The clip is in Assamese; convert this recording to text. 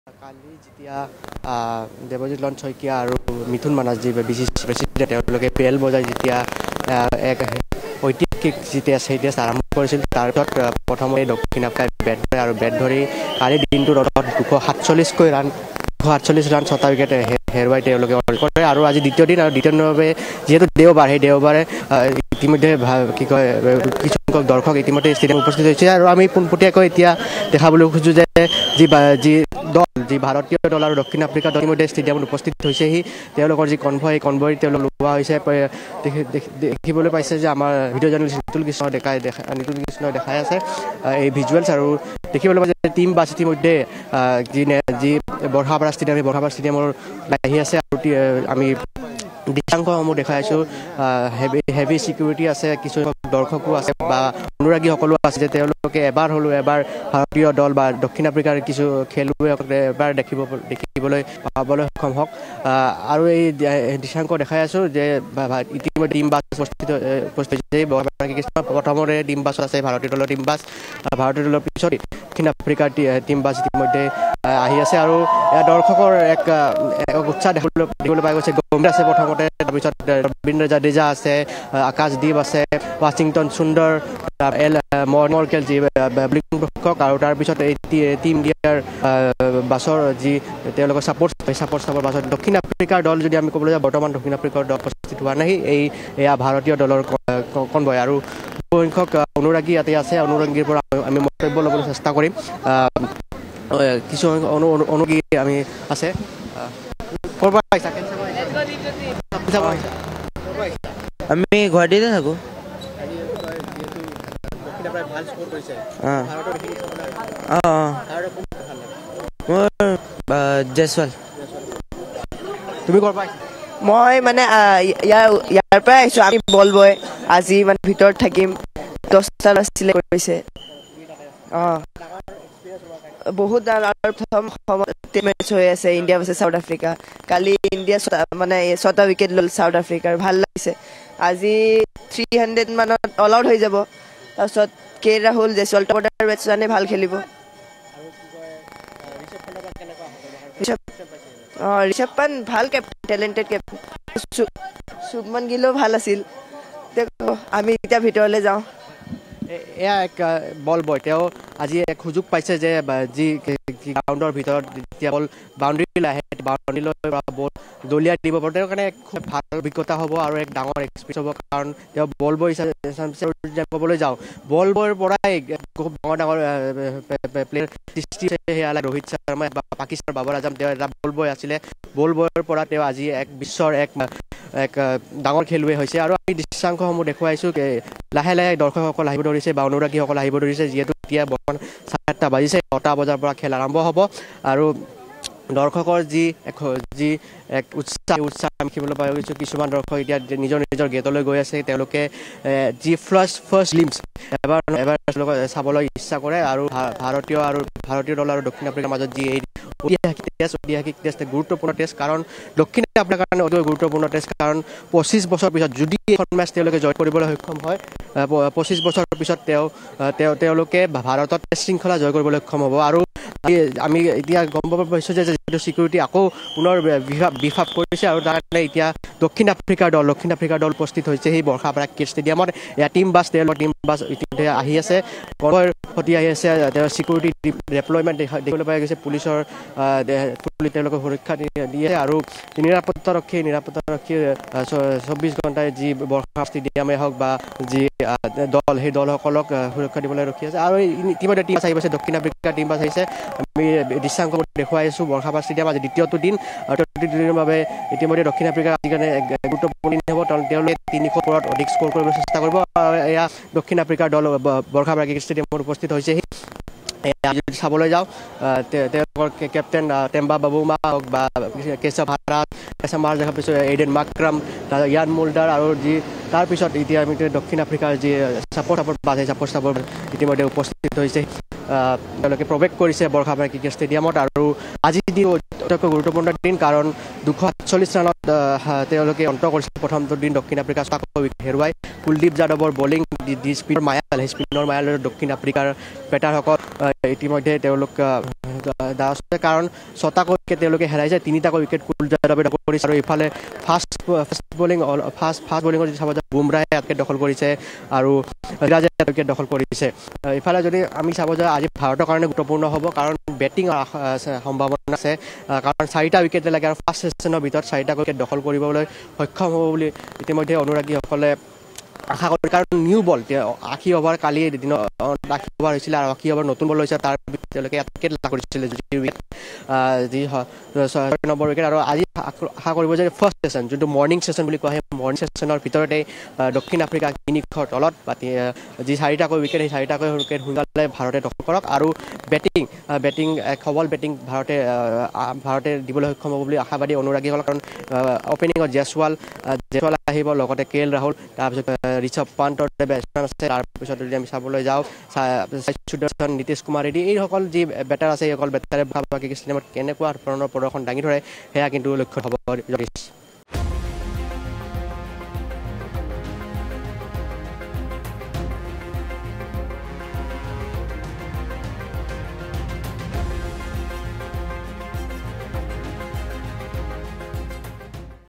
কালি যেতিয়া দেৱজিৎ লন শইকীয়া আৰু মিথুন মানস যি বিচিচি প্ৰেচিডেণ্ট তেওঁলোকে পেল বজাই যেতিয়া এক ঐতিহাসিক যি টেষ্ট আৰম্ভ কৰিছিল তাৰ ভিতৰত প্ৰথমে দক্ষিণ আফ্ৰিকাই বেট ধৰে আৰু বেট ধৰি কালি দিনটোত 247 ৰান 6টা উইকেট হেৰুৱাই তেওঁলোকে কৰে আৰু আজি দ্বিতীয় দিন আৰু দ্বিতীয় দিনৰ বাবে যিহেতু দেওবাৰ সেই দেওবাৰে ইতিমধ্যে কি কয় কিছুসংখ্যক দৰ্শক ইতিমধ্যে ষ্টেডিয়াম উপস্থিত হৈছে আৰু আমি পোনপটীয়াকৈ এতিয়া দেখাবলৈ খোজোঁ যে যি ভাৰতীয় দল আৰু দক্ষিণ আফ্ৰিকা দল ইতিমধ্যে ষ্টেডিয়ামত উপস্থিত হৈছেহি তেওঁলোকৰ যি কনভয় তেওঁলোক লোৱা হৈছে দেখিবলৈ পাইছে যে আমাৰ ভিডিঅ' জাৰ্নেলিষ্ট নিতুল কৃষ্ণই দেখাই আছে এই ভিজুৱেলছ আৰু দেখিবলৈ পাইছে টিম বাছ ইতিমধ্যে যি বৰষাপাৰা ষ্টেডিয়ামৰ আহি আছে আৰু আমি দৃশ্যাংশসমূহ দেখাই আছোঁ হেভি চিকিউৰিটি আছে কিছু দৰ্শকো আছে বা অনুৰাগীসকলো আছে যে তেওঁলোকে এবাৰ ভাৰতীয় দল বা দক্ষিণ আফ্ৰিকাৰ কিছু খেলুৱৈসকলে এবাৰ দেখিবলৈ পাবলৈ সক্ষম হওক আৰু এই দৃশ্যাংশ দেখাই আছোঁ যে ইতিমধ্যে টিম বাছ উপস্থিত হৈছে প্ৰথমতে টিম বাছ আছে ভাৰতীয় দলৰ টিম বাছ ভাৰতীয় দলৰ পিছত দক্ষিণ আফ্ৰিকাৰ টিম বাছ ইতিমধ্যে আহি আছে আৰু দৰ্শকৰ এক উৎসাহ দেখিবলৈ পাই গৈছে গম্ভীৰ আছে প্ৰথমতে তাৰপিছত ৰবীন্দ্ৰ জাদেজা আছে আকাশদ্বীপ আছে ৱাশ্বিংটন সুন্দৰ মৰ্কেল যি বলিং প্ৰশিক্ষক আৰু তাৰপিছত এই টিম ইণ্ডিয়াৰ বাছৰ যি তেওঁলোকৰ ছাপৰ্ট বাছত দক্ষিণ আফ্ৰিকাৰ দল যদি আমি ক'বলৈ যাওঁ বৰ্তমান দক্ষিণ আফ্ৰিকাৰ দল উপস্থিত হোৱা নাই এয়া ভাৰতীয় দলৰ কনভয় আৰু বহুসংখ্যক অনুৰাগী ইয়াতে আছে অনুৰাগীৰ পৰা আমি মন্তব্য ল'বলৈ চেষ্টা কৰিম কিছু অনুৰাগী আমি আছে আমি গুৱাহাটীতে থাকোঁ মোৰ জয়ছৱাল তুমি ক'ৰ পৰা মই মানে ইয়াৰ পৰা আহিছোঁ আমি বল বয় আজি মানে ভিতৰত থাকিম 10টা আছিলে কৰিছে বহুত প্ৰথম মেচ হৈ আছে ইণ্ডিয়া ভাৰ্চেছ চাউথ আফ্ৰিকা কালি ইণ্ডিয়া মানে 6টা উইকেট ল'ল চাউথ আফ্ৰিকাৰ ভাল লাগিছে আজি 300 মানত অল আউট হৈ যাব তাৰপিছত কে ৰাহুল জয়ছৱাল টপৰ বেটছমেনে ভাল খেলিব ঋষভ পান্ত ভাল কেপ্টেইন টেলেণ্টেড কেপ্টেইন শুভমন গিলো ভাল আছিল আমি এতিয়া ভিতৰলৈ যাওঁ এয়া এক বল বয় তেওঁ আজি এক সুযোগ পাইছে যে যি গ্ৰাউণ্ডৰ ভিতৰত যেতিয়া বল বাউণ্ডেৰী আহে বাউণ্ডেৰীলৈ বল দলিয়াই দিব পাৰে তেওঁৰ কাৰণে খুব ভাল অভিজ্ঞতা হ'ব আৰু এক ডাঙৰ এক্সপিৰিয়েঞ্চ হ'ব কাৰণ তেওঁ বল বয় ক'বলৈ যাওঁ বল বয়ৰ পৰাই খুব ডাঙৰ প্লেয়াৰ সৃষ্টি সেয়া ৰোহিত শৰ্মা বা পাকিস্তানৰ বাবৰ আজম তেওঁ এটা বল বয় আছিলে বল বয়ৰ পৰা তেওঁ আজি এক বিশ্বৰ এক ডাঙৰ খেলুৱৈ হৈছে আৰু আমি দৃশ্যাংশসমূহ দেখুৱাইছোঁ লাহে লাহে দৰ্শকসকল আহিব ধৰিছে বা অনুৰাগীসকল আহিব ধৰিছে যিহেতু এতিয়া বৰ্তমান 7টা বাজিছে 9টা বজাৰ পৰা খেল আৰম্ভ হ'ব আৰু দৰ্শকৰ যি এক উৎসাহ দেখিবলৈ পাই গৈছোঁ কিছুমান দৰ্শক এতিয়া নিজৰ গেটলৈ গৈ আছে তেওঁলোকে যি ফাৰ্ষ্ট লিম্পছ এবাৰ চাবলৈ ইচ্ছা কৰে আৰু ভাৰতীয় দল আৰু দক্ষিণ আফ্ৰিকাৰ মাজত যি এই ঐতিহাসিক টেষ্ট গুৰুত্বপূৰ্ণ টেষ্ট কাৰণ দক্ষিণ আফ্ৰিকাৰ কাৰণে অতি গুৰুত্বপূৰ্ণ টেষ্ট কাৰণ 25 বছৰ পিছত যদি এখন মেচ তেওঁলোকে জয় কৰিবলৈ সক্ষম হয় 25 বছৰৰ পিছত তেওঁলোকে ভাৰতত টেষ্ট শৃংখলা জয় কৰিবলৈ সক্ষম হ'ব আৰু আমি এতিয়া গম পাব পাৰিছোঁ যে যিহেতু চিকিউৰিটি আকৌ পুনৰ বিফাপ কৰিছে আৰু তাৰ কাৰণে এতিয়া দক্ষিণ আফ্ৰিকাৰ দল উপস্থিত হৈছে সেই বৰষাপাৰা ক্ৰিকেট ষ্টেডিয়ামত এয়া টিম বাছ ইতিমধ্যে আহি আছে সতি আহি আছে তেওঁ চিকিউৰিটি ডেপ্লয়মেণ্ট দেখিবলৈ পোৱা গৈছে পুলিচৰ তেওঁলোকে সুৰক্ষা দিয়ে আৰু নিৰাপত্তাৰক্ষী 24 ঘণ্টাই যি বৰষা ষ্টেডিয়ামেই হওক বা যি দল সেই দলসকলক সুৰক্ষা দিবলৈ ৰখি আছে আৰু ইতিমধ্যে টিম বাছ আহি আছে দক্ষিণ আফ্ৰিকাৰ টিম বাছ আহিছে আমি দৃশ্যাংশ দেখুৱাই আছোঁ বৰষাপাৰা ষ্টেডিয়াম আজি দ্বিতীয়টো দিন আৰু তৃতীয় দিনৰ বাবে ইতিমধ্যে দক্ষিণ আফ্ৰিকাৰ আজি কাৰণে গুৰুত্বপূৰ্ণ দিন হ'ব তেওঁলোকে 300 ওপৰত অধিক স্ক'ৰ কৰিবলৈ চেষ্টা কৰিব এয়া দক্ষিণ আফ্ৰিকাৰ দল বৰষাপাৰা ক্ৰিকেট ষ্টেডিয়ামত উপস্থিত হৈছেহি যদি চাবলৈ যাওঁ তেওঁলোকৰ কেপ্টেইন টেম্বা বাবুমা হওক বা কেশৱ ভাৰাট দেখা পাইছোঁ এইডেন মাক্ৰাম ইয়ান মোল্ডাৰ আৰু যি তাৰপিছত এতিয়া আমি দক্ষিণ আফ্ৰিকাৰ যি ছাপৰ্ট বাছ ইতিমধ্যে উপস্থিত হৈছে তেওঁলোকে প্ৰৱেশ কৰিছে বৰখাবাৰী ক্ৰিকেট ষ্টেডিয়ামত আৰু আজিৰ দিন অত্যন্ত গুৰুত্বপূৰ্ণ দিন কাৰণ 248 ৰানত তেওঁলোকে অন্ত কৰিছে প্ৰথমটো দিন দক্ষিণ আফ্ৰিকা উইকেট হেৰুৱাই কুলদীপ যাদৱৰ বলিং দি স্পিনৰ মায়া দক্ষিণ আফ্ৰিকাৰ বেটাৰসকল ইতিমধ্যে তেওঁলোক কাৰণ 6টাকৈ উইকেট তেওঁলোকে হেৰাইছে 3টাকৈ উইকেট কুলদীপ যাদৱে দখল কৰিছে আৰু ইফালে ফাষ্ট বলিঙৰ যদি চাব যায় বুমৰাহে উইকেট দখল কৰিছে আৰু ৰাজে উইকেট দখল কৰিছে ইফালে যদি আমি চাব যায় আজি ভাৰতৰ কাৰণে গুৰুত্বপূৰ্ণ হ'ব কাৰণ বেটিঙৰ সম্ভাৱনা আছে কাৰণ 4টা উইকেট লাগে আৰু ফাৰ্ষ্ট ছেছনৰ ভিতৰত 4টা উইকেট দখল কৰিবলৈ সক্ষম হ'ব বুলি ইতিমধ্যে অনুৰাগীসকলে আশা কৰে কাৰণ নিউ বল 80 অভাৰ কালি দিনত 80 অভাৰ হৈছিল আৰু 80 অভাৰ নতুন বল হৈছে তাৰ তেওঁলোকে উইকেট লাভ কৰিছিল যি 6 নম্বৰ উইকেট আৰু আজি আশা কৰিব যে ফাৰ্ষ্ট ছেছন যোনটো মৰ্ণিং ছেছন বুলি কোৱা হয় মৰ্ণিং ছেছনৰ ভিতৰতে দক্ষিণ আফ্ৰিকা 3-ৰ তলত যি 4টাকৈ উইকেট সেই 4টাকৈ উইকেট সোনকালে ভাৰতে দখল কৰক আৰু বেটিং সবল বেটিং ভাৰতে দিবলৈ সক্ষম হ'ব বুলি আশাবাদী অনুৰাগীসকল কাৰণ অপেনিঙত জয়ছৱাল আহিব লগতে কে এল ৰাহুল তাৰপিছত ঋষভ পান্তৰ বেটছমেন আছে তাৰপিছত যদি আমি চাবলৈ যাওঁ সুদৰ্শন নীতিশ কুমাৰ ৰেড্ডি এইসকল যি বেটাৰ আছে এইসকল বেটাৰে ক্ৰিকেট ষ্টেডিয়ামত কেনেকুৱা ধৰণৰ প্ৰদৰ্শন দাঙি ধৰে সেয়া কিন্তু লক্ষ্য হ'ব